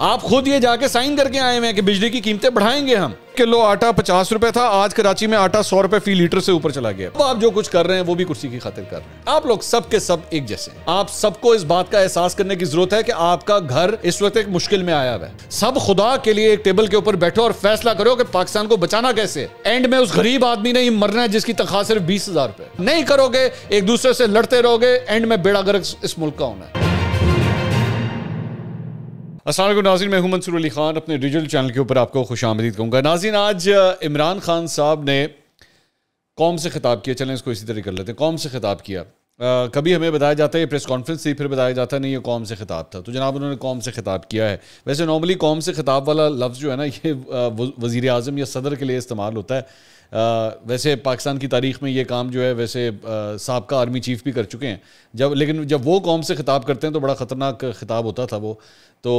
आप खुद ये जाके साइन करके आए हुए हैं कि बिजली की कीमतें बढ़ाएंगे हम। किलो आटा 50 रुपए था, आज कराची में आटा 100 रुपए फी लीटर से ऊपर चला गया। अब आप जो कुछ कर रहे हैं वो भी कुर्सी की खातिर कर रहे हैं। आप लोग सब के सब एक जैसे हैं। आप सबको इस बात का एहसास करने की जरूरत है कि आपका घर इस वक्त एक मुश्किल में आया हुआ है। सब खुदा के लिए एक टेबल के ऊपर बैठो और फैसला करो कि पाकिस्तान को बचाना कैसे। एंड में उस गरीब आदमी ने ही मरना है जिसकी तनख्वाह सिर्फ 20,000 रुपए। नहीं करोगे, एक दूसरे से लड़ते रहोगे, एंड में बेड़ा गर्क इस मुल्क का होना है। अस्सलाम वालेकुम नाज़रीन, मैं हूं मंसूर अली खान। अपने डिजिटल चैनल के ऊपर आपको खुशामदीद कहूँगा। नाज़रीन, आज इमरान खान साहब ने कौम से खिताब किया। चलें इसको इसी तरह कर लेते हैं। कौम से खिताब किया। कभी हमें बताया जाता है ये प्रेस कॉन्फ्रेंस थी, फिर बताया जाता है नहीं ये कौम से खिताब था। तो जनाब उन्होंने कौम से खिताब किया है। वैसे नॉर्मली कौम से खिताब वाला लफ्ज़ जो है ना, ये वज़ीर आज़म या सदर के लिए इस्तेमाल होता है। वैसे पाकिस्तान की तारीख़ में ये काम जो है वैसे साबका आर्मी चीफ़ भी कर चुके हैं। लेकिन जब वो कौम से खिताब करते हैं तो बड़ा ख़तरनाक खिताब होता था वो। तो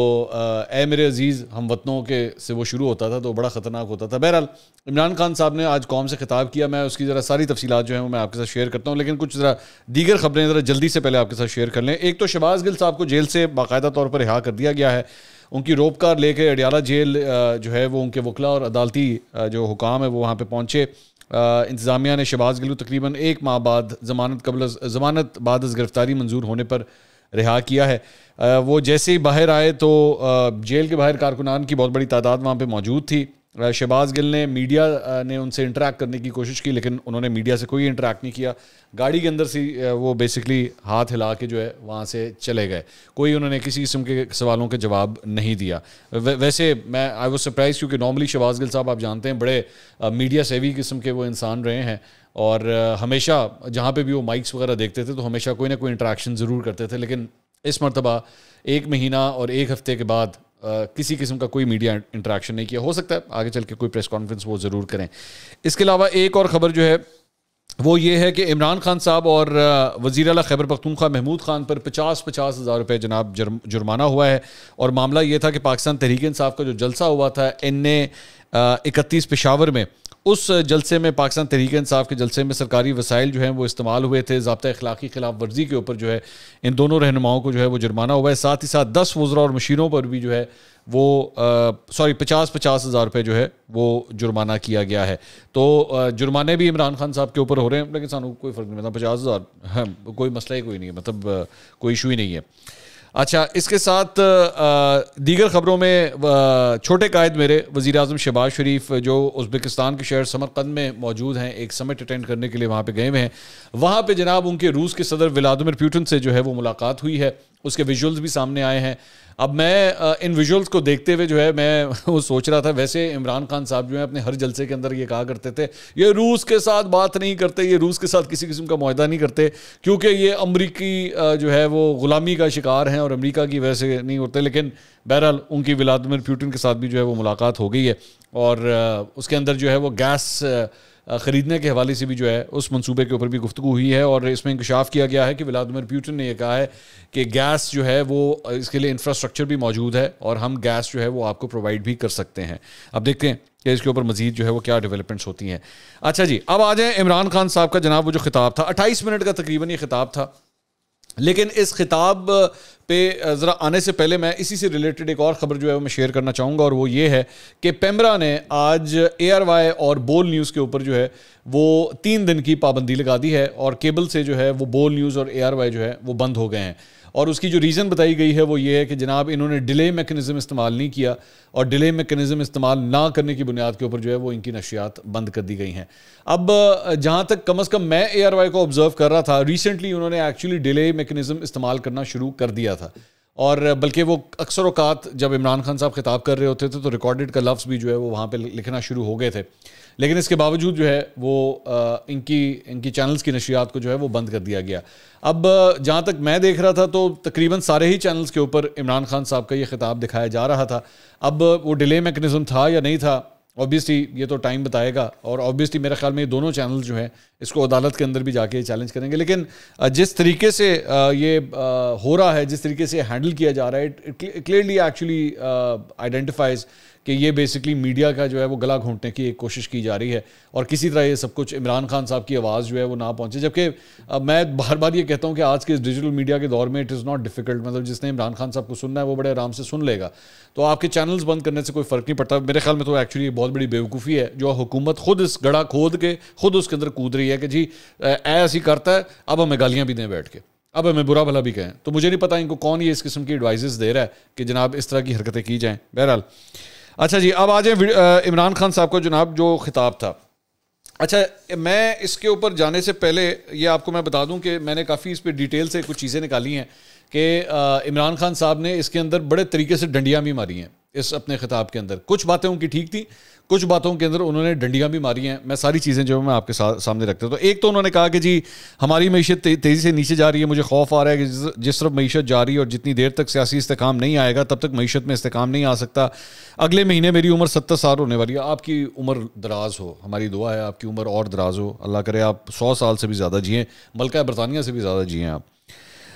ए मेरे अजीज़ हम वतनों के से वो शुरू होता था, तो बड़ा ख़तरनाक होता था। बहरहाल इमरान खान साहब ने आज कौम से खिताब किया। मैं उसकी ज़रा सारी तफसीलात जो हैं वो मैं आपके साथ शेयर करता हूँ, लेकिन कुछ ज़रा दीगर खबरें ज़रा जल्दी से पहले आपके साथ शेयर कर लें। एक तो शहबाज गिल साहब को जेल से बाकायदा तौर पर रिहा कर दिया गया है। उनकी रोप कार लेके अडियाला जेल जो है वो उनके वकला और अदालती जो हुकाम है वो वहाँ पर पहुँचे। इंतज़ामिया ने शहबाज गिल को तकरीबन 1 माह बाद ज़मानत बाद गिरफ्तारी मंजूर होने पर रिहा किया है। वो जैसे ही बाहर आए तो जेल के बाहर कारकुनान की बहुत बड़ी तादाद वहाँ पे मौजूद थी। शहबाज गिल ने मीडिया ने उनसे इंटरेक्ट करने की कोशिश की, लेकिन उन्होंने मीडिया से कोई इंटरेक्ट नहीं किया। गाड़ी के अंदर से वो बेसिकली हाथ हिला के जो है वहाँ से चले गए। कोई उन्होंने किसी किस्म के सवालों के जवाब नहीं दिया। वैसे मैं आई वाज सरप्राइज, क्योंकि नॉर्मली शहबाज गिल साहब आप जानते हैं बड़े मीडिया सेवी किस्म के वो इंसान रहे हैं, और हमेशा जहाँ पे भी वो माइक्स वगैरह देखते थे तो हमेशा कोई ना कोई इंटरेक्शन ज़रूर करते थे। लेकिन इस मरतबा 1 महीना और 1 हफ्ते के बाद किसी किस्म का कोई मीडिया इंटरेक्शन नहीं किया। हो सकता है आगे चल के कोई प्रेस कॉन्फ्रेंस वो ज़रूर करें। इसके अलावा एक और ख़बर जो है वो ये है कि इमरान खान साहब और वज़ीर आला खैबर पख्तूनख्वा महमूद खान पर 50,000 रुपये जनाब जुर्माना हुआ है। और मामला ये था कि पाकिस्तान तहरीक इंसाफ का जो जलसा हुआ था NA 31 पेशावर में, उस जलसे में पाकिस्तान तहरीक इंसाफ के जलसे में सरकारी वसाइल जो हैं वो इस्तेमाल हुए थे। ज़ाब्ता अखलाक़ी खिलाफ वर्जी के ऊपर जो है इन दोनों रहनुमाओं को जो है वो जुर्माना हुआ है। साथ ही साथ 10 वज़रा और मशीरों पर भी जो है वो 50,000 रुपये जो है वो जुर्माना किया गया है। तो जुर्माने भी इमरान खान साहब के ऊपर हो रहे हैं, लेकिन सानू कोई फ़र्क नहीं पड़ता। 50,000 कोई मसला ही कोई नहीं है, मतलब कोई इशू ही नहीं है। अच्छा, इसके साथ दीगर ख़बरों में छोटे कायद मेरे वज़ीर आज़म शहबाज शरीफ जो उज़्बेकिस्तान के शहर समरकंद में मौजूद हैं, एक समिट अटेंड करने के लिए वहाँ पे गए हुए हैं। वहाँ पे जनाब उनके रूस के सदर व्लादिमीर पुतिन से जो है वो मुलाकात हुई है। उसके विजुअल्स भी सामने आए हैं। अब मैं इन विजुअल्स को देखते हुए जो है मैं वो सोच रहा था, वैसे इमरान खान साहब जो है अपने हर जलसे के अंदर ये कहा करते थे ये रूस के साथ बात नहीं करते, ये रूस के साथ किसी किस्म का मुआहदा नहीं करते, क्योंकि ये अमरीकी जो है वो ग़ुलामी का शिकार हैं और अमरीका की वजह से नहीं होते। लेकिन बहरहाल उनकी व्लादिमीर पुतिन के साथ भी जो है वो मुलाकात हो गई है, और उसके अंदर जो है वो गैस ख़रीदने के हवाले से भी जो है उस मंसूबे के ऊपर भी गुफ्तगू हुई है। और इसमें इंकशाफ किया गया है कि व्लादिमीर पुतिन ने यह कहा है कि गैस जो है वो इसके लिए इंफ्रास्ट्रक्चर भी मौजूद है और हम गैस जो है वो आपको प्रोवाइड भी कर सकते हैं। अब देखते हैं कि इसके ऊपर मजीद जो है वो क्या डेवलपमेंट्स होती हैं। अच्छा जी, अब आ जाएँ इमरान खान साहब का जनाब वो जो खिताब था, 28 मिनट का तकरीबन ये खिताब था। लेकिन इस खिताब पे ज़रा आने से पहले मैं इसी से रिलेटेड एक और ख़बर जो है वो मैं शेयर करना चाहूँगा, और वो ये है कि पेमरा ने आज ARY और बोल न्यूज़ के ऊपर जो है वो 3 दिन की पाबंदी लगा दी है, और केबल से जो है वो बोल न्यूज़ और ARY जो है वो बंद हो गए हैं। और उसकी जो रीज़न बताई गई है वो ये है कि जनाब इन्होंने डिले मैकेनिज़्म इस्तेमाल नहीं किया, और डिले मैकेनिज़्म इस्तेमाल ना करने की बुनियाद के ऊपर जो है वो इनकी नशियात बंद कर दी गई हैं। अब जहाँ तक कम अज़ कम मैं ARY को ऑब्ज़र्व कर रहा था, रिसेंटली उन्होंने एक्चुअली डिले मैकेनिज़्म इस्तेमाल करना शुरू कर दिया था। और बल्कि वो अक्सर औकात जब इमरान खान साहब खिताब कर रहे होते थे तो रिकॉर्डेड का लफ्ज़ भी जो है वो वहाँ पे लिखना शुरू हो गए थे। लेकिन इसके बावजूद जो है वो इनकी चैनल्स की नशियात को जो है वो बंद कर दिया गया। अब जहाँ तक मैं देख रहा था तो तकरीबन सारे ही चैनल्स के ऊपर इमरान खान साहब का ये खिताब दिखाया जा रहा था। अब वो डिले मैकेनिज़्म था या नहीं था, ऑब्वियसली ये तो टाइम बताएगा, और ऑब्वियसली मेरे ख्याल में ये दोनों चैनल जो हैं इसको अदालत के अंदर भी जाके चैलेंज करेंगे। लेकिन जिस तरीके से ये हो रहा है, जिस तरीके से हैंडल किया जा रहा है, इट क्लियरली एक्चुअली आइडेंटिफाइज कि ये बेसिकली मीडिया का जो है वो गला घोंटने की एक कोशिश की जा रही है और किसी तरह ये सब कुछ इमरान खान साहब की आवाज़ जो है वो ना पहुंचे। जबकि मैं बार बार ये कहता हूँ कि आज के डिजिटल मीडिया के दौर में इट इज़ नॉट डिफिकल्ट, मतलब जिसने इमरान खान साहब को सुनना है वो बड़े आराम से सुन लेगा, तो आपके चैनल्स बंद करने से कोई फ़र्क नहीं पड़ता। मेरे ख्याल में तो एक्चुअली बहुत बड़ी बेवकूफ़ी है जो हुकूमत खुद इस गड़ा खोद के खुद उसके अंदर कूद रही है कि जी ऐसी करता है, अब हमें गालियाँ भी दें बैठ के, अब हमें बुरा भला भी कहें। तो मुझे नहीं पता इनको कौन ये इस किस्म की एडवाइजेस दे रहा है कि जनाब इस तरह की हरकतें की जाएं। बहरहाल अच्छा जी, अब आ जाए इमरान खान साहब को जनाब जो खिताब था। अच्छा, मैं इसके ऊपर जाने से पहले ये आपको मैं बता दूं कि मैंने काफ़ी इस पर डिटेल से कुछ चीज़ें निकाली हैं कि इमरान खान साहब ने इसके अंदर बड़े तरीके से डंडियाँ भी मारी हैं इस अपने खिताब के अंदर। कुछ बातें उनकी ठीक थी, कुछ बातों के अंदर उन्होंने डंडियाँ भी मारी हैं। मैं सारी चीज़ें जो मैं आपके सामने रखता हूँ। तो एक तो उन्होंने कहा कि जी हमारी मीशत तेज़ी से नीचे जा रही है, मुझे खौफ आ रहा है कि जिस तरफ मीशत जा रही है और जितनी देर तक सियासी इस्तेकाम नहीं आएगा तब तक मीशत में इस्तेकाम नहीं आ सकता। अगले महीने मेरी उम्र 70 साल होने वाली है। आपकी उम्र दराज हो, हमारी दुआ है आपकी उम्र और दराज हो, अल्लाह करे आप 100 साल से भी ज़्यादा जिएँ, मल्का बरतानिया से भी ज़्यादा जिएँ आप।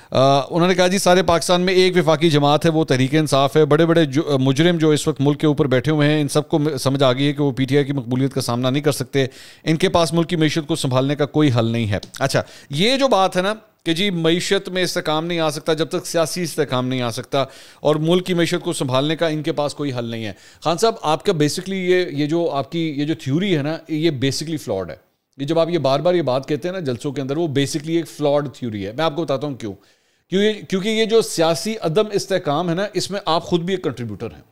उन्होंने कहा जी सारे पाकिस्तान में एक वफाकी जमात है, वो तहरीक इंसाफ है। बड़े बड़े मुजरिम जो इस वक्त मुल्क के ऊपर बैठे हुए हैं, इन सबको समझ आ गई है कि वो PTI की मकबूलियत का सामना नहीं कर सकते, इनके पास मुल्क की मीशत को संभालने का कोई हल नहीं है। अच्छा, ये जो बात है ना कि जी मीशत में इस्तेकाम नहीं आ सकता जब तक सियासी इस्तेकाम नहीं आ सकता और मुल्क की मीशत को संभालने का इनके पास कोई हल नहीं है। खान साहब, आपका बेसिकली ये जो आपकी ये जो थ्योरी है ना, ये बेसिकली फ्लॉड है। ये जब आप ये बार बार ये बात कहते हैं ना जलसों के अंदर, वो बेसिकली एक फ्लॉड थ्योरी है। मैं आपको बताता हूँ क्यों। क्योंकि ये जो सियासी अदम इस्तेकाम है ना, इसमें आप खुद भी एक कंट्रीब्यूटर हैं।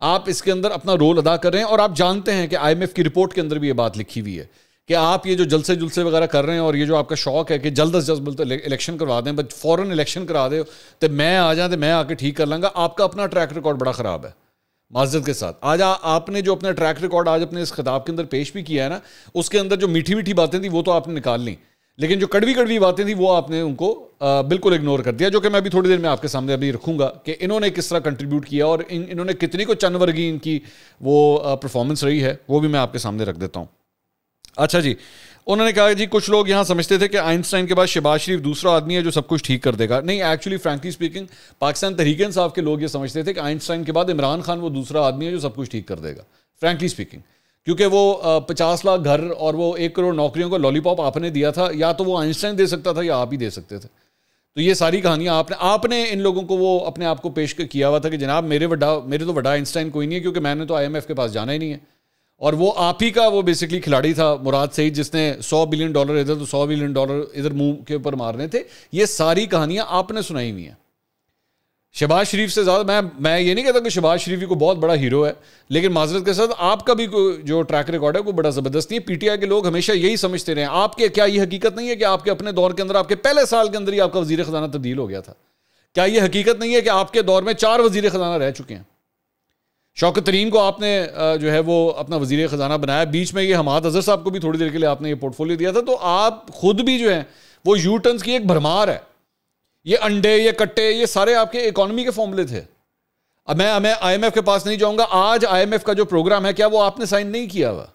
आप इसके अंदर अपना रोल अदा कर रहे हैं और आप जानते हैं कि IMF की रिपोर्ट के अंदर भी ये बात लिखी हुई है कि आप ये जो जलसे जुलसे वगैरह कर रहे हैं और ये जो आपका शौक है कि जल्द से जल्द इलेक्शन करवा दें, बस फौरन इलेक्शन करा दे तो मैं आ जाए तो मैं आके ठीक कर लूँगा। आपका अपना ट्रैक रिकॉर्ड बड़ा ख़राब है माज़रत के साथ। आज आपने जो अपना ट्रैक रिकॉर्ड आज अपने इस खिताब के अंदर पेश भी किया है ना, उसके अंदर जो मीठी मीठी बातें थी वो तो आपने निकाल ली, लेकिन जो कड़वी कड़वी बातें थी वो आपने उनको बिल्कुल इग्नोर कर दिया, जो कि मैं अभी थोड़ी देर में आपके सामने अभी रखूंगा कि इन्होंने किस तरह कंट्रीब्यूट किया और इन्होंने कितनी को चंद वर्गी इनकी वो परफॉर्मेंस रही है, वो भी मैं आपके सामने रख देता हूँ। अच्छा जी, उन्होंने कहा जी कुछ लोग यहाँ समझते थे कि आइंस्टाइन के बाद शहबाज शरीफ दूसरा आदमी है जो सब कुछ ठीक कर देगा। नहीं, actually frankly speaking Pakistan Tehreek Insaf के लोग ये समझते थे कि आइंस्टाइन के बाद इमरान खान वो दूसरा आदमी है जो सब कुछ ठीक कर देगा, फ्रैंकली स्पीकिंग। क्योंकि वो 50 लाख घर और वो 1 करोड़ नौकरियों का लॉलीपॉप आपने दिया था, या तो वो आइंस्टाइन दे सकता था या आप ही दे सकते थे। तो ये सारी कहानियां आपने इन लोगों को वो अपने आप को पेश किया हुआ था कि जनाब मेरे तो बड़ा आइंस्टाइन कोई नहीं है, क्योंकि मैंने तो IMF के पास जाना ही नहीं है। और वो आप ही का वो बेसिकली खिलाड़ी था मुराद सईद, जिसने $100 बिलियन इधर तो $100 बिलियन इधर मुंह के ऊपर मारने थे। ये सारी कहानियां आपने सुनाई हुई हैं। शहबाज शरीफ से ज़्यादा मैं ये नहीं कहता कि शहबाज शरीफ को बहुत बड़ा हीरो है, लेकिन माजरत के साथ आपका भी जो ट्रैक रिकॉर्ड है वो बड़ा ज़बरदस्त नहीं है। PTI के लोग हमेशा यही समझते रहे हैं। आपके क्या ये हकीकत नहीं है कि आपके अपने दौर के अंदर आपके पहले साल के अंदर ही आपका वज़ीर ख़ज़ाना तब्दील हो गया था? क्या ये हकीकत नहीं है कि आपके दौर में 4 वज़ीर ख़ज़ाना रह चुके हैं? शौकत तरीन को आपने जो है वो अपना वज़ीर ख़ज़ाना बनाया, बीच में ये हमाद अज़हर साहब को भी थोड़ी देर के लिए आपने ये पोर्टफोलियो दिया था। तो आप खुद भी जो है वो यू टर्न्स की एक भरमार है। ये अंडे, ये कट्टे, ये सारे आपके इकोनॉमी के फॉर्मूले थे। अब मैं IMF के पास नहीं जाऊंगा। आज IMF का जो प्रोग्राम है, क्या वो आपने साइन नहीं किया हुआ?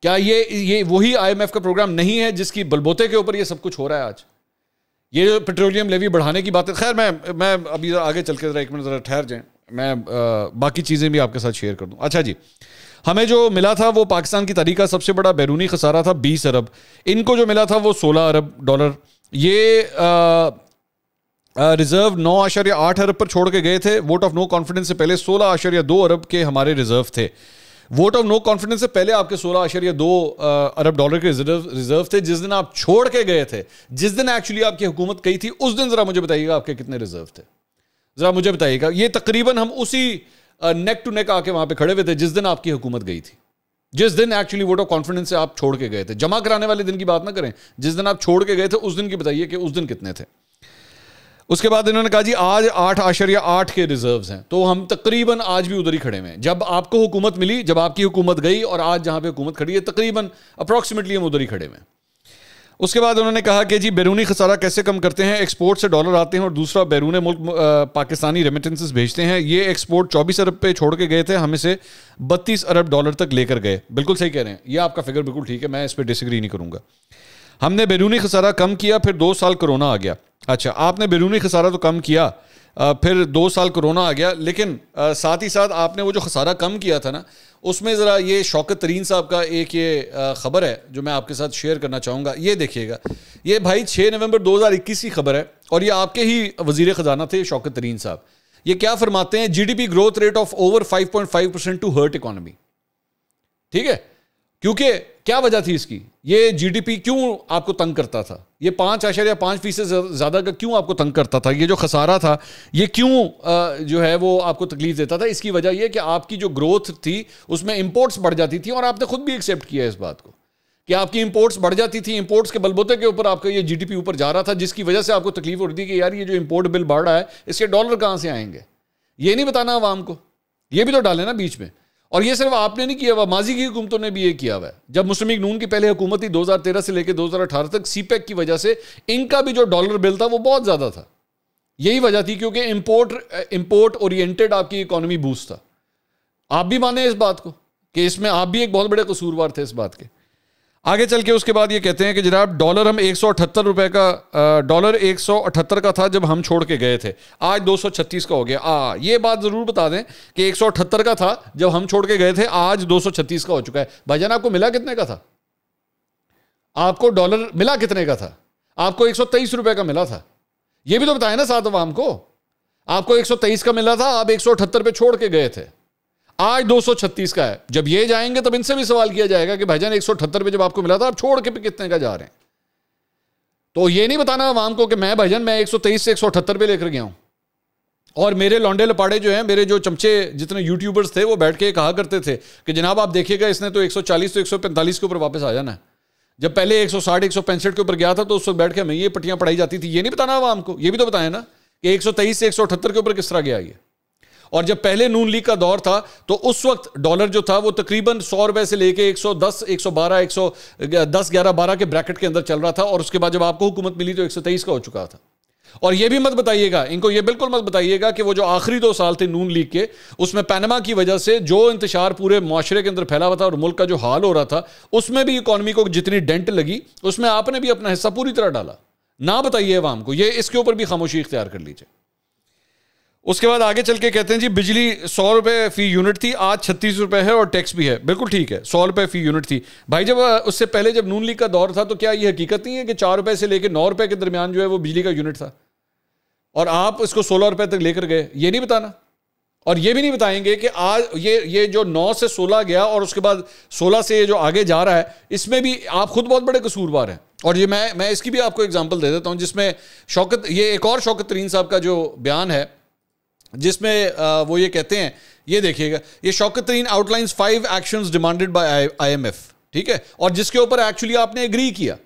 क्या ये वही IMF का प्रोग्राम नहीं है जिसकी बलबोते के ऊपर ये सब कुछ हो रहा है? आज ये पेट्रोलियम लेवी बढ़ाने की बात है। खैर मैं अभी आगे चल के जरा 1 मिनट जरा ठहर जाएं, मैं बाकी चीज़ें भी आपके साथ शेयर कर दूं। अच्छा जी, हमें जो मिला था वो पाकिस्तान की तारीख का सबसे बड़ा बैरूनी खसारा था 20 अरब। इनको जो मिला था वो $16 अरब। ये रिजर्व 9.8 अरब पर छोड़ के गए थे। वोट ऑफ नो कॉन्फिडेंस से पहले 16.2 अरब के हमारे रिजर्व थे। वोट ऑफ नो कॉन्फिडेंस से पहले आपके $16.2 अरब के रिजर्व थे। जिस दिन आप छोड़ के गए थे, जिस दिन एक्चुअली आपकी हुकूमत गई थी, उस दिन जरा मुझे बताइएगा आपके कितने रिजर्व थे, जरा मुझे बताइएगा। ये तकरीबन हम उसी नेक टू नेक आके वहां पे खड़े हुए थे जिस दिन आपकी हुकूमत गई थी, जिस दिन एक्चुअली वोट ऑफ कॉन्फिडेंस से आप छोड़ के गए थे। जमा कराने वाले दिन की बात ना करें, जिस दिन आप छोड़ के गए थे उस दिन की बताइए कि उस दिन कितने थे। उसके बाद इन्होंने कहा जी आज 8.8 के रिजर्व्स हैं। तो हम तकरीबन आज भी उधर ही खड़े हैं। जब आपको हुकूमत मिली, जब आपकी हुकूमत गई और आज जहां पे हुकूमत खड़ी है, तकरीबन अप्रॉक्सीमेटली हम उधर ही खड़े हैं। उसके बाद उन्होंने कहा कि जी बैरूनी खसारा कैसे कम करते हैं? एक्सपोर्ट से डॉलर आते हैं और दूसरा बैरून मुल्क पाकिस्तानी रेमिटेंसेस भेजते हैं। ये एक्सपोर्ट 24 अरब पे छोड़ के गए थे, हमें से 32 अरब डॉलर तक लेकर गए। बिल्कुल सही कह रहे हैं, ये आपका फिगर बिल्कुल ठीक है, मैं इस पर डिसएग्री नहीं करूंगा। हमने बैरूनी खसारा कम किया, फिर 2 साल कोरोना आ गया। अच्छा, आपने बैरूनी खसारा तो कम किया, फिर 2 साल कोरोना आ गया, लेकिन साथ ही साथ आपने वो जो खसारा कम किया था ना, उसमें ज़रा ये शौकत तरीन साहब का एक ये ख़बर है जो मैं आपके साथ शेयर करना चाहूँगा। ये देखिएगा, ये भाई 6 नवंबर 2021 की खबर है और ये आपके ही वज़ीर ख़जाना थे शौकत तरीन साहब। ये क्या फरमाते हैं, GDP growth rate of over 5.5% to hurt economy. ठीक है, क्योंकि क्या वजह थी इसकी, ये GDP क्यों आपको तंग करता था, ये 5.5% ज़्यादा का क्यों आपको तंग करता था, ये जो खसारा था ये क्यों जो है वो आपको तकलीफ देता था। इसकी वजह यह कि आपकी जो ग्रोथ थी उसमें इंपोर्ट्स बढ़ जाती थी और आपने खुद भी एक्सेप्ट किया इस बात को कि आपकी इंपोर्ट्स बढ़ जाती थी। इंपोर्ट्स के बलबूते के ऊपर आपका ये GDP ऊपर जा रहा था, जिसकी वजह से आपको तकलीफ हो रही थी कि यार ये जो इंपोर्ट बिल बढ़ रहा है इसके डॉलर कहाँ से आएंगे। ये नहीं बताना आवाम को, ये भी तो डाले ना बीच में। और ये सिर्फ आपने नहीं किया हुआ, माजी की हुकूमतों ने भी ये किया हुआ है। जब मुस्लिम लीग नून की पहले हुकूमत थी 2013 से लेकर 2018 तक, CPEC की वजह से इनका भी जो डॉलर बिल था वो बहुत ज़्यादा था। यही वजह थी क्योंकि इंपोर्ट ओरिएंटेड आपकी इकोनॉमी बूस्ट था। आप भी माने इस बात को कि इसमें आप भी एक बहुत बड़े कसूरवार थे इस बात के। आगे चल के उसके बाद ये कहते हैं कि जनाब डॉलर हम 178 रुपए का, डॉलर 178 का था जब हम छोड़ के गए थे, आज 236 का हो गया। ये बात ज़रूर बता दें कि 178 का था जब हम छोड़ के गए थे, आज 236 का हो चुका है। भाईजान आपको मिला कितने का था, आपको डॉलर मिला कितने का था? आपको 123 रुपए का मिला था। ये भी तो बताया ना साथ अवाम को, आपको 123 का मिला था, आप 178 पे छोड़ के गए थे, आज 236 का है। जब ये जाएंगे तब इनसे भी सवाल किया जाएगा कि भाईजान 178 पे जब आपको मिला था आप छोड़ के पे कितने का जा रहे हैं। तो ये नहीं बताना आवाम को कि मैं भाईजान मैं 123 से 178 पे लेकर गया हूं। और मेरे लौंडे लपाड़े जो हैं, मेरे जो चमचे जितने यूट्यूबर्स थे वो बैठ के कहा करते थे कि जनाब आप देखिएगा इसने तो 140 तो 145 के ऊपर वापस आ जाना है। जब पहले 160 165 के ऊपर गया था तो उस वक्त बैठ के हमें ये पट्टियां पढ़ाई जाती थी। ये नहीं बताना आवाम को, ये भी तो बताया ना कि 123 से 178 के ऊपर किस तरह गया ये। और जब पहले नून लीग का दौर था तो उस वक्त डॉलर जो था वो तकरीबन 100 रुपए से लेके 110 112 110 11 12 के ब्रैकेट के अंदर चल रहा था। और उसके बाद जब आपको हुकूमत मिली तो 123 का हो चुका था। और ये भी मत बताइएगा इनको, ये बिल्कुल मत बताइएगा कि वो जो आखिरी 2 साल थे नून लीग के, उसमें पैनमा की वजह से जो इंतशार पूरे मुआशरे के अंदर फैला हुआ था और मुल्क का जो हाल हो रहा था उसमें भी इकॉनमी को जितनी डेंट लगी उसमें आपने भी अपना हिस्सा पूरी तरह डाला। ना बताइए अवाम को, ये इसके ऊपर भी खामोशी इख्तियार कर लीजिए। उसके बाद आगे चल के कहते हैं जी बिजली 100 रुपए फी यूनिट थी, आज 36 रुपए है और टैक्स भी है। बिल्कुल ठीक है, 100 रुपए फी यूनिट थी। भाई जब उससे पहले जब नून लीग का दौर था तो क्या ये हकीकत नहीं है कि 4 रुपए से लेकर 9 रुपए के दरमियान जो है वो बिजली का यूनिट था और आप इसको 16 रुपए तक लेकर गए? ये नहीं बताना। और ये भी नहीं बताएंगे कि आज ये जो 9 से 16 गया और उसके बाद 16 से ये जो आगे जा रहा है, इसमें भी आप खुद बहुत बड़े कसूरवार हैं। और ये मैं इसकी भी आपको एग्जांपल दे देता हूं, जिसमें ये एक और शौकत तरीन साहब का जो बयान है जिसमें वो ये कहते हैं, ये देखिएगा, ये शौकत तरीन outlines 5 actions demanded by IMF, ठीक है, और जिसके ऊपर एक्चुअली आपने एग्री किया,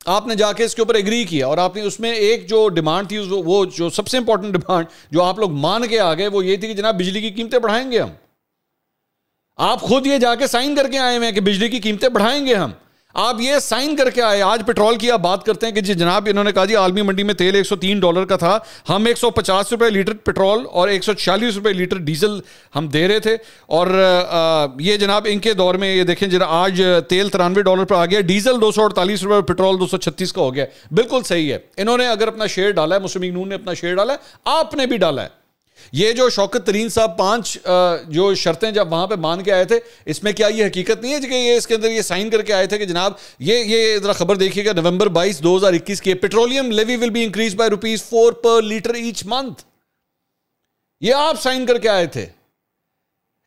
आपने जाके इसके ऊपर एग्री किया और आपने उसमें एक जो डिमांड थी वो जो सबसे इंपॉर्टेंट डिमांड जो आप लोग मान के आ गए वो ये थी कि जनाब बिजली की कीमतें बढ़ाएंगे हम। आप खुद ये जाके साइन करके आए हुए हैं कि बिजली की कीमतें बढ़ाएंगे हम, आप ये साइन करके आए। आज पेट्रोल की आप बात करते हैं कि जी जनाब इन्होंने कहा जी आलमी मंडी में तेल 103 डॉलर का था, हम 150 रुपए लीटर पेट्रोल और 140 रुपए लीटर डीजल हम दे रहे थे। और ये जनाब इनके दौर में ये देखें जरा आज तेल 93 डॉलर पर आ गया, डीजल 248 रुपए, पेट्रोल 236 का हो गया। बिल्कुल सही है, इन्होंने अगर अपना शेयर डाला है, मुस्लिम लीग नून ने अपना शेयर डाला है, आपने भी डाला है। ये जो शौकत तरीन साहब 5 जो शर्तें जब वहां पे मान के आए थे, इसमें क्या ये हकीकत नहीं है कि ये इसके अंदर ये साइन करके आए थे कि जनाब ये जरा खबर देखिएगा, नवंबर 22 2021 के, petroleum levy will be increase by ₹4 per litre each month. ये आप साइन करके आए थे।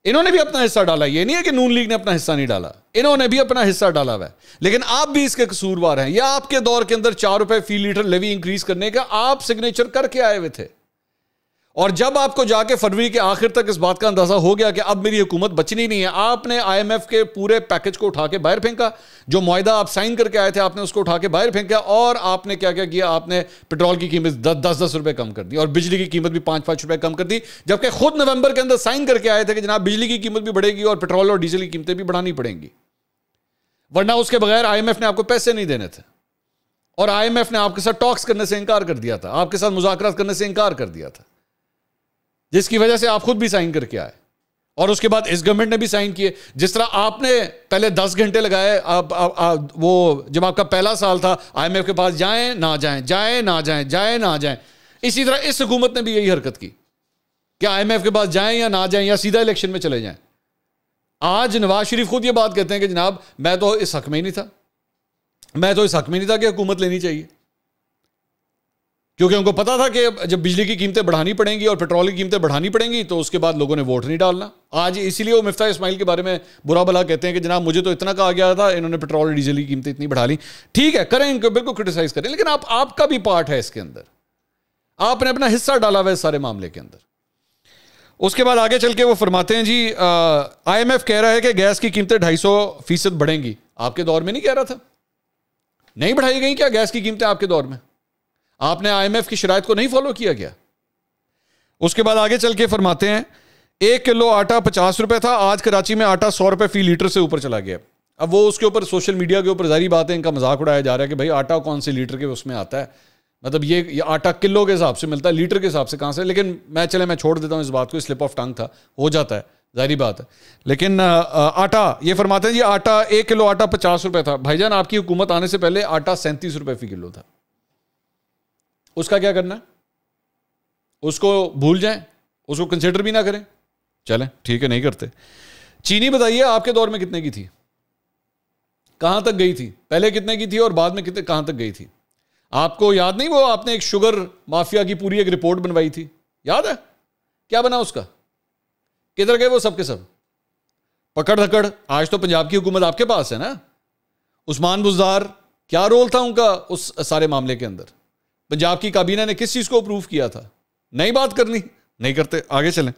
इन्होंने भी अपना हिस्सा डाला, ये नहीं है कि नून लीग ने अपना हिस्सा नहीं डाला, इन्होंने भी अपना हिस्सा डाला हुआ है, लेकिन आप भी इसके कसूरवार हैं। या आपके दौर के अंदर 4 रुपए फी लीटर लेवी इंक्रीज करने का आप सिग्नेचर करके आए हुए थे। और जब आपको जाके फरवरी के आखिर तक इस बात का अंदाजा हो गया कि अब मेरी हुकूमत बचनी नहीं है, आपने IMF के पूरे पैकेज को उठा के बाहर फेंका। जो मुआहिदा आप साइन करके आए थे आपने उसको उठा के बाहर फेंका। और आपने क्या क्या किया, आपने पेट्रोल की कीमत 10 रुपए कम कर दी और बिजली की कीमत भी 5 रुपए कम कर दी, जबकि खुद नवंबर के अंदर साइन करके आए थे कि जनाब बिजली की कीमत भी बढ़ेगी और पेट्रोल और डीजल की कीमतें भी बढ़ानी पड़ेंगी, वरना उसके बगैर IMF ने आपको पैसे नहीं देने थे। और IMF ने आपके साथ टॉक्स करने से इनकार कर दिया था, आपके साथ मुज़ाकरात करने से इनकार कर दिया था, जिसकी वजह से आप खुद भी साइन करके आए। और उसके बाद इस गवर्नमेंट ने भी साइन किए। जिस तरह आपने पहले 10 घंटे लगाए, वो जब आपका पहला साल था, IMF के पास जाएं ना जाएं, जाएं ना जाएं, जाएं ना जाएं, इसी तरह इस हुकूमत ने भी यही हरकत की कि IMF के पास जाएं या ना जाएं या सीधा इलेक्शन में चले जाएं। आज नवाज शरीफ खुद ये बात कहते हैं कि जनाब मैं तो इस हक में ही नहीं था, मैं तो इस हक में नहीं था कि हुकूमत लेनी चाहिए, क्योंकि उनको पता था कि जब बिजली की कीमतें बढ़ानी पड़ेंगी और पेट्रोल की कीमतें बढ़ानी पड़ेंगी तो उसके बाद लोगों ने वोट नहीं डालना। आज इसीलिए वो मिफ्ता इस्माइल के बारे में बुरा भला कहते हैं कि जनाब मुझे तो इतना कहा गया था, इन्होंने पेट्रोल और डीजल की कीमतें इतनी बढ़ा ली। ठीक है, करें, इनको बिल्कुल क्रिटिसाइज करें, लेकिन आपका भी पार्ट है इसके अंदर, आपने अपना हिस्सा डाला हुआ है इस सारे मामले के अंदर। उसके बाद आगे चल के वो फरमाते हैं जी IMF कह रहा है कि गैस की कीमतें 250% बढ़ेंगी। आपके दौर में नहीं कह रहा था? नहीं बढ़ाई गई क्या गैस की कीमतें आपके दौर में? आपने IMF की शराइत को नहीं फॉलो किया गया? उसके बाद आगे चल के फरमाते हैं 1 किलो आटा 50 रुपए था, आज कराची में आटा 100 रुपए फी लीटर से ऊपर चला गया। अब वो उसके ऊपर सोशल मीडिया के ऊपर जारी बात है, इनका मजाक उड़ाया जा रहा है कि भाई आटा कौन से लीटर के उसमें आता है, मतलब ये आटा किलो के हिसाब से मिलता है, लीटर के हिसाब से कहां से। लेकिन मैं छोड़ देता हूं इस बात को, स्लिप ऑफ टंग था, हो जाता है, जारी बात है। लेकिन आटा, ये फरमाते हैं जी आटा 1 किलो आटा 50 रुपए था। भाईजान आपकी हुकूमत आने से पहले आटा 37 रुपए फी किलो था। उसका क्या करना है? उसको भूल जाएं, उसको कंसिडर भी ना करें, चलें ठीक है, नहीं करते। चीनी बताइए आपके दौर में कितने की थी, कहां तक गई थी, पहले कितने की थी और बाद में कितने कहां तक गई थी? आपको याद नहीं, वो आपने एक शुगर माफिया की पूरी एक रिपोर्ट बनवाई थी, याद है? क्या बना उसका? किधर गए वो सब के सब? पकड़ धकड़। आज तो पंजाब की हुकूमत आपके पास है ना। उस्मान बुज़दार, क्या रोल था उनका उस सारे मामले के अंदर? पंजाब की काबीना ने किस चीज को अप्रूव किया था? नहीं बात करनी, नहीं करते, आगे चलें।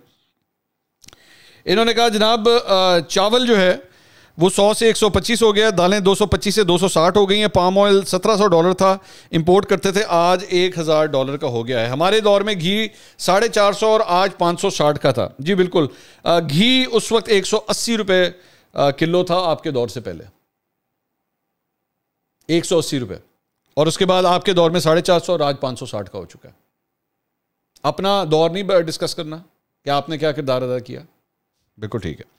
इन्होंने कहा जनाब चावल जो है वो 100 से 125 हो गया, दालें 225 से 260 हो गई हैं, पाम ऑयल $1700 था, इंपोर्ट करते थे, आज $1000 का हो गया है। हमारे दौर में घी 450 और आज 560 का था। जी बिल्कुल, घी उस वक्त 180 रुपए किलो था आपके दौर से पहले, 180 रुपए, और उसके बाद आपके दौर में 450 और आज 560 का हो चुका है। अपना दौर नहीं डिस्कस करना कि आपने क्या किरदार अदा किया, बिल्कुल ठीक है।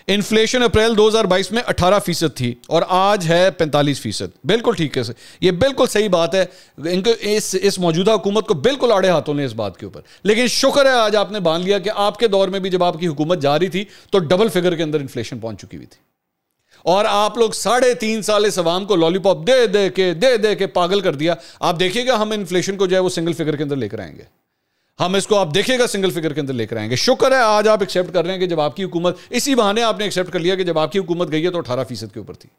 इन्फ्लेशन अप्रैल 2022 में 18% थी और आज है 45%, बिल्कुल ठीक है, ये बिल्कुल सही बात है। इनको इस मौजूदा हुकूमत को बिल्कुल आड़े हाथों ने इस बात के ऊपर, लेकिन शुक्र है आज आपने बांध लिया कि आपके दौर में भी जब आपकी हुकूमत जा रही थी तो डबल फिगर के अंदर इन्फ्लेशन पहुंच चुकी हुई थी, और आप लोग 3.5 साल इस अवाम को लॉलीपॉप दे दे के पागल कर दिया। आप देखिएगा हम इन्फ्लेशन को जो है वो सिंगल फिगर के अंदर लेकर आएंगे, हम इसको आप देखिएगा सिंगल फिगर के अंदर लेकर आएंगे। शुक्र है आज आप एक्सेप्ट कर रहे हैं कि जब आपकी हुकूमत, इसी बहाने आपने एक्सेप्ट कर लिया कि जब आपकी हुकूमत गई है तो 18% के ऊपर थी,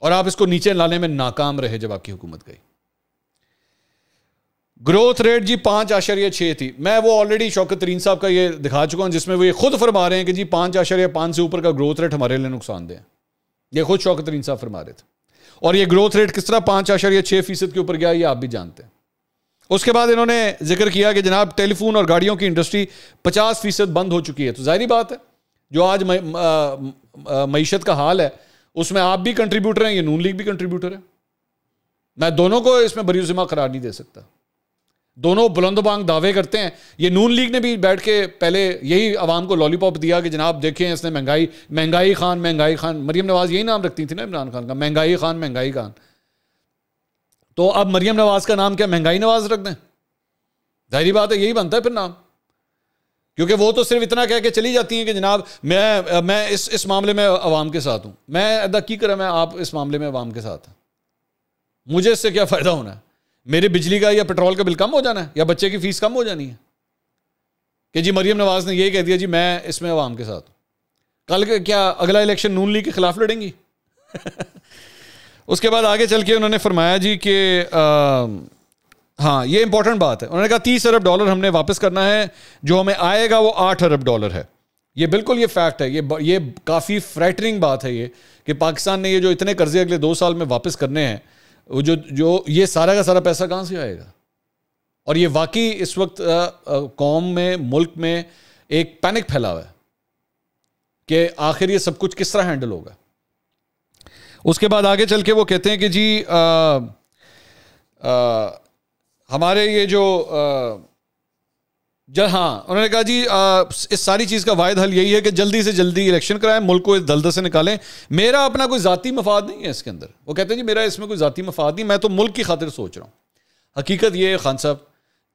और आप इसको नीचे लाने में नाकाम रहे जब आपकी हुकूमत गई। ग्रोथ रेट जी 5.6 थी। मैं वो ऑलरेडी शौकत तरीन साहब का ये दिखा चुका हूं जिसमें वो ये खुद फरमा रहे हैं कि जी 5.5 से ऊपर का ग्रोथ रेट हमारे लिए नुकसानदेह है। ये खुद शौकत तरीन साहब फरमा रहे थे, और ये ग्रोथ रेट किस तरह 5.6% के ऊपर गया ये आप भी जानते हैं। उसके बाद इन्होंने जिक्र किया कि जनाब टेलीफोन और गाड़ियों की इंडस्ट्री 50% बंद हो चुकी है। तो जाहिर बात है जो आज मईशत का हाल है उसमें आप भी कंट्रीब्यूटर हैं, ये नून लीग भी कंट्रीब्यूटर है। मैं दोनों को इसमें बरीउज़िम्मा करार नहीं दे सकता, दोनों बुलंदबांग दावे करते हैं। ये नून लीग ने भी बैठ के पहले यही आवाम को लॉलीपॉप दिया कि जनाब देखें इसने महंगाई खान, मरियम नवाज यही नाम रखती थी ना इमरान खान का, महंगाई खान। तो अब मरियम नवाज का नाम क्या महंगाई नवाज रख दें? जाहिर बात है यही बनता है फिर नाम, क्योंकि वो तो सिर्फ इतना कह के चली जाती हैं कि जनाब मैं इस मामले में अवाम के साथ हूं। मैं अदा की करा, मैं आप इस मामले में अवाम के साथ हैं, मुझे इससे क्या फायदा होना है? मेरे बिजली का या पेट्रोल का बिल कम हो जाना है या बच्चे की फीस कम हो जानी है कि जी मरियम नवाज ने यही कह दिया जी मैं इसमें अवाम के साथ हूं। कल क्या अगला इलेक्शन नून लीग के खिलाफ लड़ेंगी? उसके बाद आगे चल के उन्होंने फरमाया जी कि हाँ ये इंपॉर्टेंट बात है, उन्होंने कहा $30 अरब हमने वापस करना है, जो हमें आएगा वो $8 अरब है। ये बिल्कुल ये फैक्ट है, ये काफ़ी फ्रैटरिंग बात है ये कि पाकिस्तान ने ये जो इतने कर्जे अगले 2 साल में वापस करने हैं, जो ये सारा का सारा पैसा कहाँ से आएगा? और ये वाकई इस वक्त कौम में, मुल्क में एक पैनिक फैला हुआ है कि आखिर ये सब कुछ किस तरह हैंडल होगा। उसके बाद आगे चल के वो कहते हैं कि जी हमारे ये जो हाँ उन्होंने कहा जी इस सारी चीज़ का वाहिद हल यही है कि जल्दी से जल्दी इलेक्शन कराएं, मुल्क को इस दलदल से निकालें। मेरा अपना कोई ज़ाती मफाद नहीं है इसके अंदर। वो कहते हैं जी मेरा इसमें कोई ज़ाती मफाद नहीं, मैं तो मुल्क की खातिर सोच रहा हूँ। हकीकत ये है खान साहब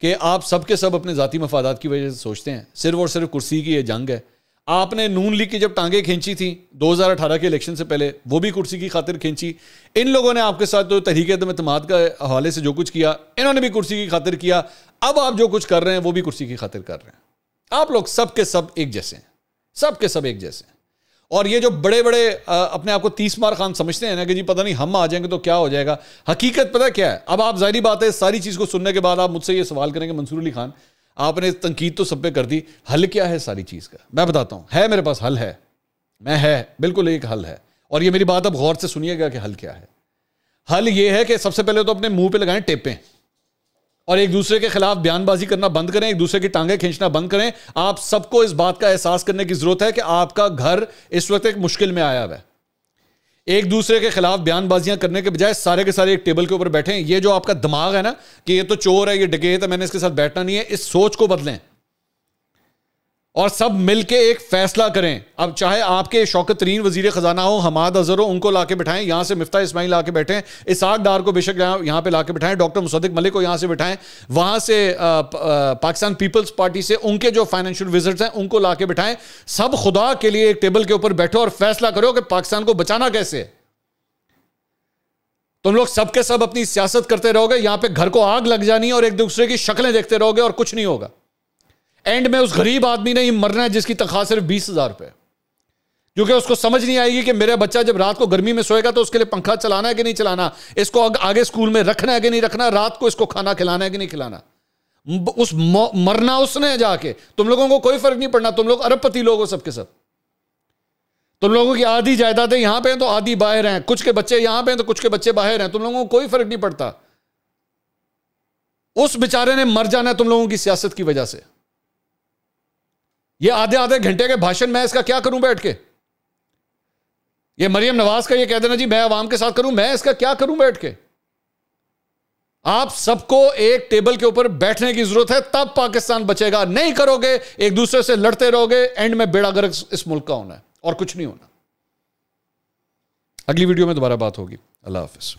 कि आप सब के सब अपने ज़ाती मफादात की वजह से सोचते हैं। सिर्फ और सिर्फ कुर्सी की ये जंग है। आपने नून लीग की जब टांगे खींची थी 2018 के इलेक्शन से पहले, वो भी कुर्सी की खातिर खींची। इन लोगों ने आपके साथ तो तहरीक-ए-एतमाद का हवाले से जो कुछ किया, इन्होंने भी कुर्सी की खातिर किया। अब आप जो कुछ कर रहे हैं वो भी कुर्सी की खातिर कर रहे हैं। आप लोग सब के सब एक जैसे हैं, सब के सब एक जैसे हैं। और ये जो बड़े बड़े अपने आप को 30 मार खान समझते हैं ना कि जी पता नहीं हम आ जाएंगे तो क्या हो जाएगा, हकीकत पता क्या है? अब आप जाहिर बात है सारी चीज़ को सुनने के बाद आप मुझसे ये सवाल करेंगे, मंसूर अली खान आपने तनकीद तो सब पे कर दी, हल क्या है सारी चीज़ का? मैं बताता हूँ, है मेरे पास हल है, बिल्कुल एक हल है। और ये मेरी बात अब गौर से सुनिएगा कि हल क्या है। हल ये है कि सबसे पहले तो अपने मुंह पे लगाएं टेपें और एक दूसरे के खिलाफ बयानबाजी करना बंद करें, एक दूसरे की टांगें खींचना बंद करें। आप सबको इस बात का एहसास करने की जरूरत है कि आपका घर इस वक्त एक मुश्किल में आया हुआ है। एक दूसरे के खिलाफ बयानबाजियां करने के बजाय सारे के सारे एक टेबल के ऊपर बैठें। ये जो आपका दिमाग है ना कि ये तो चोर है, ये डकैत है, मैंने इसके साथ बैठना नहीं है, इस सोच को बदलें और सब मिलके एक फैसला करें। अब चाहे आपके शौकत तरीन वजीर खजाना हो, हमाद अजहर हो, उनको लाके बिठाएं, यहां से मिफ्ता इस्माइल लाके बैठें, इसाक डार को बेशक यहां पे लाके बिठाएं, डॉक्टर मुसद्दिक मलिक को यहां से बिठाएं, वहां से पाकिस्तान पीपल्स पार्टी से उनके जो फाइनेंशियल विजिट्स हैं उनको लाके बिठाएं। सब खुदा के लिए एक टेबल के ऊपर बैठो और फैसला करो कि पाकिस्तान को बचाना कैसे है। तुम लोग सबके सब अपनी सियासत करते रहोगे, यहां पे घर को आग लग जानी है और एक दूसरे की शक्लें देखते रहोगे और कुछ नहीं होगा। एंड में उस गरीब आदमी ने ही मरना है जिसकी तनख्वाह सिर्फ 20,000 रुपए, क्योंकि उसको समझ नहीं आएगी कि मेरा बच्चा जब रात को गर्मी में सोएगा तो उसके लिए पंखा चलाना है कि नहीं चलाना, इसको आगे स्कूल में रखना है कि नहीं रखना, रात को इसको खाना खिलाना है कि नहीं खिलाना। उस मरना उसने जाके, तुम लोगों को कोई फर्क नहीं पड़ना। तुम लोग अरबपति लोग हो सबके सब। तुम लोगों की आधी जायदादें यहां पे हैं तो आधी बाहर हैं, कुछ के बच्चे यहां पे हैं तो कुछ के बच्चे बाहर हैं। तुम लोगों को कोई फर्क नहीं पड़ता। उस बेचारे ने मर जाना है तुम लोगों की सियासत की वजह से। ये आधे आधे घंटे के भाषण मैं इसका क्या करूं बैठ के? ये मरियम नवाज का ये कह देना जी मैं अवाम के साथ करूं, मैं इसका क्या करूं बैठ के? आप सबको एक टेबल के ऊपर बैठने की जरूरत है, तब पाकिस्तान बचेगा। नहीं करोगे, एक दूसरे से लड़ते रहोगे, एंड में बेड़ा गर्क इस मुल्क का होना है और कुछ नहीं होना। अगली वीडियो में दोबारा बात होगी। अल्लाह हाफिज।